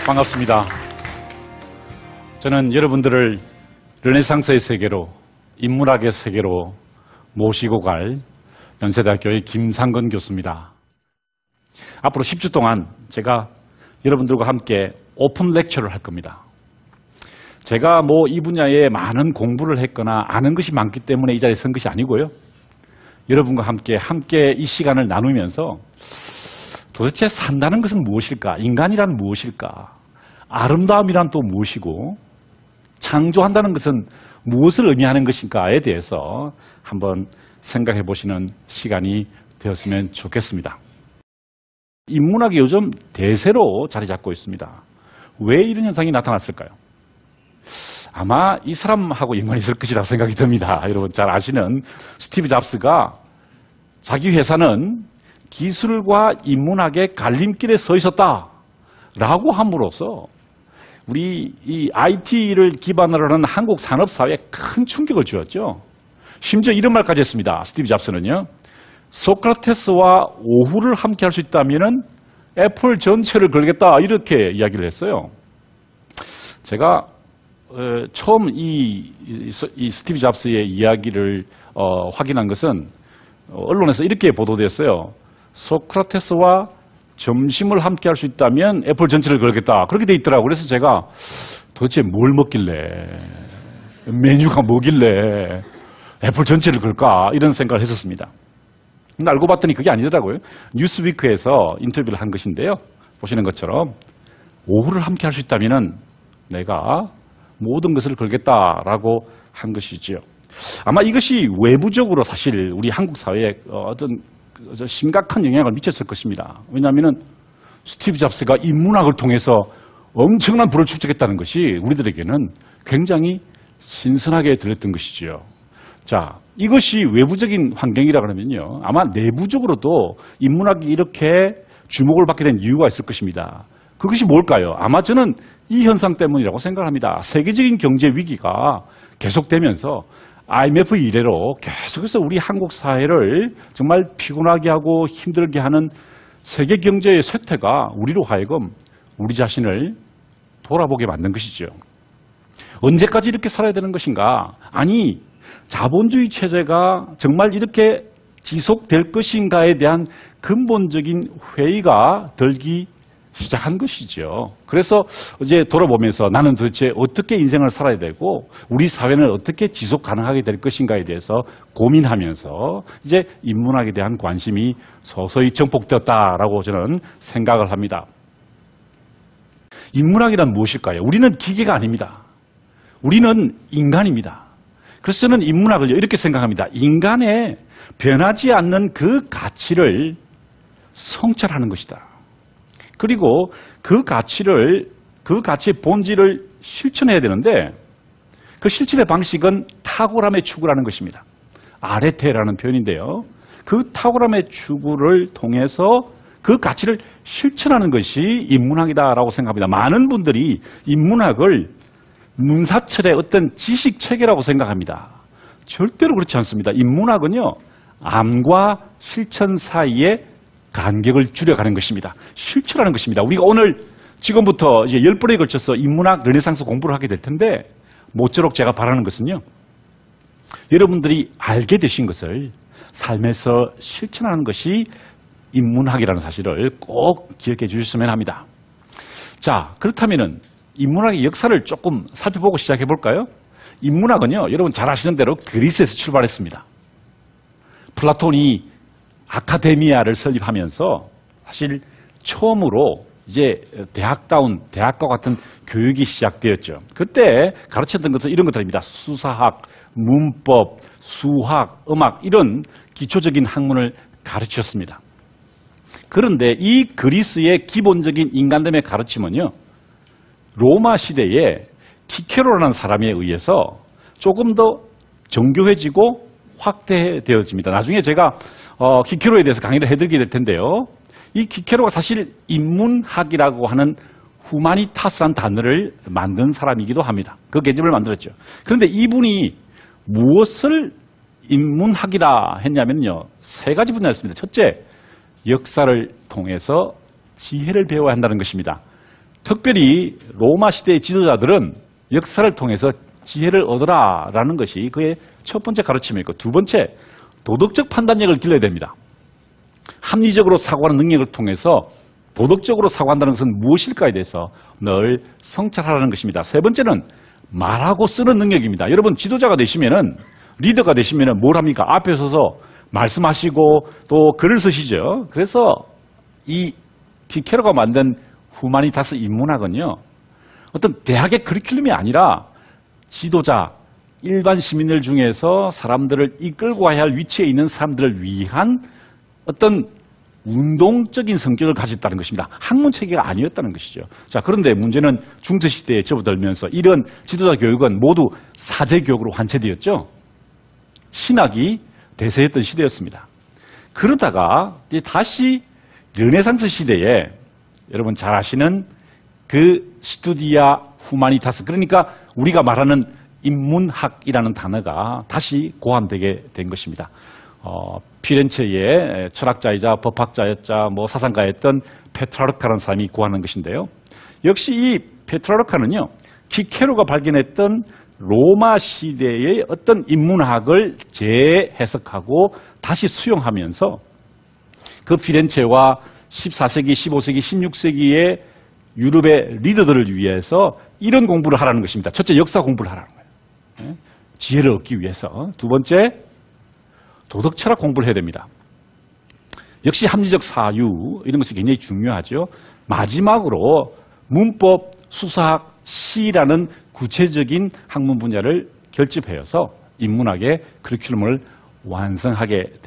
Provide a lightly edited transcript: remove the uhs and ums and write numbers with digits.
반갑습니다. 저는 여러분들을 르네상스의 세계로, 인문학의 세계로 모시고 갈 연세대학교의 김상건 교수입니다. 앞으로 10주 동안 제가 여러분들과 함께 오픈 렉처를 할 겁니다. 제가 이 분야에 많은 공부를 했거나 아는 것이 많기 때문에 이 자리에 선 것이 아니고요. 여러분과 함께 이 시간을 나누면서 도대체 산다는 것은 무엇일까? 인간이란 무엇일까? 아름다움이란 또 무엇이고, 창조한다는 것은 무엇을 의미하는 것인가에 대해서 한번 생각해 보시는 시간이 되었으면 좋겠습니다. 인문학이 요즘 대세로 자리 잡고 있습니다. 왜 이런 현상이 나타났을까요? 아마 이 사람하고 연관이 있을 것이라고 생각이 듭니다. 여러분 잘 아시는 스티브 잡스가 자기 회사는 기술과 인문학의 갈림길에 서 있었다라고 함으로써 우리 이 IT를 기반으로 하는 한국 산업사회에 큰 충격을 주었죠. 심지어 이런 말까지 했습니다. 스티브 잡스는요. 소크라테스와 오후를 함께 할 수 있다면 애플 전체를 걸겠다 이렇게 이야기를 했어요. 제가 처음 이 스티브 잡스의 이야기를 확인한 것은 언론에서 이렇게 보도됐어요. 소크라테스와 점심을 함께 할 수 있다면 애플 전체를 걸겠다. 그렇게 돼 있더라고요. 그래서 제가 도대체 뭘 먹길래, 메뉴가 뭐길래 애플 전체를 걸까? 이런 생각을 했었습니다. 근데 알고 봤더니 그게 아니더라고요. 뉴스위크에서 인터뷰를 한 것인데요. 보시는 것처럼 오후를 함께 할 수 있다면 내가 모든 것을 걸겠다라고 한 것이지요. 아마 이것이 외부적으로 사실 우리 한국 사회에 어떤 심각한 영향을 미쳤을 것입니다. 왜냐하면 스티브 잡스가 인문학을 통해서 엄청난 부를 축적했다는 것이 우리들에게는 굉장히 신선하게 들렸던 것이지요. 자, 이것이 외부적인 환경이라 그러면요. 아마 내부적으로도 인문학이 이렇게 주목을 받게 된 이유가 있을 것입니다. 그것이 뭘까요? 아마 저는 이 현상 때문이라고 생각합니다. 세계적인 경제 위기가 계속되면서 IMF 이래로 계속해서 우리 한국 사회를 정말 피곤하게 하고 힘들게 하는 세계 경제의 쇠퇴가 우리로 하여금 우리 자신을 돌아보게 만든 것이죠. 언제까지 이렇게 살아야 되는 것인가? 아니, 자본주의 체제가 정말 이렇게 지속될 것인가에 대한 근본적인 회의가 들기 시작한 것이죠. 그래서 이제 돌아보면서 나는 도대체 어떻게 인생을 살아야 되고 우리 사회는 어떻게 지속 가능하게 될 것인가에 대해서 고민하면서 이제 인문학에 대한 관심이 서서히 정폭되었다라고 저는 생각을 합니다. 인문학이란 무엇일까요? 우리는 기계가 아닙니다. 우리는 인간입니다. 그래서 저는 인문학을 이렇게 생각합니다. 인간의 변하지 않는 그 가치를 성찰하는 것이다. 그리고 그 가치의 본질을 실천해야 되는데 그 실천의 방식은 탁월함의 추구라는 것입니다. 아레테라는 표현인데요. 그 탁월함의 추구를 통해서 그 가치를 실천하는 것이 인문학이다라고 생각합니다. 많은 분들이 인문학을 문사철의 어떤 지식 체계라고 생각합니다. 절대로 그렇지 않습니다. 인문학은요, 암과 실천 사이에 간격을 줄여가는 것입니다. 실천하는 것입니다. 우리가 오늘 지금부터 이제 10번에 걸쳐서 인문학 르네상스 공부를 하게 될 텐데 모쪼록 제가 바라는 것은요. 여러분들이 알게 되신 것을 삶에서 실천하는 것이 인문학이라는 사실을 꼭 기억해 주셨으면 합니다. 자, 그렇다면은 인문학의 역사를 조금 살펴보고 시작해 볼까요? 인문학은요, 여러분 잘 아시는 대로 그리스에서 출발했습니다. 플라톤이 아카데미아를 설립하면서 사실 처음으로 이제 대학과 같은 교육이 시작되었죠. 그때 가르쳤던 것은 이런 것들입니다. 수사학, 문법, 수학, 음악 이런 기초적인 학문을 가르쳤습니다. 그런데 이 그리스의 기본적인 인간됨의 가르침은요. 로마 시대에 키케로라는 사람에 의해서 조금 더 정교해지고 확대되어집니다. 나중에 제가 키케로에 대해서 강의를 해드리게 될 텐데요. 이 키케로가 사실 인문학이라고 하는 후마니타스라는 단어를 만든 사람이기도 합니다. 그 개념을 만들었죠. 그런데 이분이 무엇을 인문학이라 했냐면요. 세 가지 분야였습니다. 첫째, 역사를 통해서 지혜를 배워야 한다는 것입니다. 특별히 로마 시대의 지도자들은 역사를 통해서 지혜를 얻으라라는 것이 그의 첫 번째 가르침이었고, 두 번째, 도덕적 판단력을 길러야 됩니다. 합리적으로 사고하는 능력을 통해서 도덕적으로 사고한다는 것은 무엇일까에 대해서 늘 성찰하라는 것입니다. 세 번째는 말하고 쓰는 능력입니다. 여러분, 지도자가 되시면은, 리더가 되시면은 뭘 합니까? 앞에 서서 말씀하시고 또 글을 쓰시죠. 그래서 이 키케로가 만든 후마니타스 인문학은요, 어떤 대학의 커리큘럼이 아니라 지도자, 일반 시민들 중에서 사람들을 이끌고 가야 할 위치에 있는 사람들을 위한 어떤 운동적인 성격을 가졌다는 것입니다. 학문체계가 아니었다는 것이죠. 자, 그런데 문제는 중세시대에 접어들면서 이런 지도자 교육은 모두 사제교육으로 환체되었죠. 신학이 대세였던 시대였습니다. 그러다가 이제 다시 르네상스 시대에 여러분 잘 아시는 그 스투디아 후마니타스, 그러니까 우리가 말하는 인문학이라는 단어가 다시 고안되게 된 것입니다. 피렌체의 철학자이자 법학자였자 사상가였던 페트라르카라는 사람이 고안한 것인데요. 역시 이 페트라르카는요, 키케로가 발견했던 로마 시대의 어떤 인문학을 재해석하고 다시 수용하면서 그 피렌체와 14세기, 15세기, 16세기의 유럽의 리더들을 위해서 이런 공부를 하라는 것입니다. 첫째, 역사 공부를 하라는 거예요. 지혜를 얻기 위해서. 두 번째, 도덕 철학 공부를 해야 됩니다. 역시 합리적 사유, 이런 것이 굉장히 중요하죠. 마지막으로 문법, 수사학, 시라는 구체적인 학문 분야를 결집하여서 인문학의 커리큘럼을 완성하게 됩니다.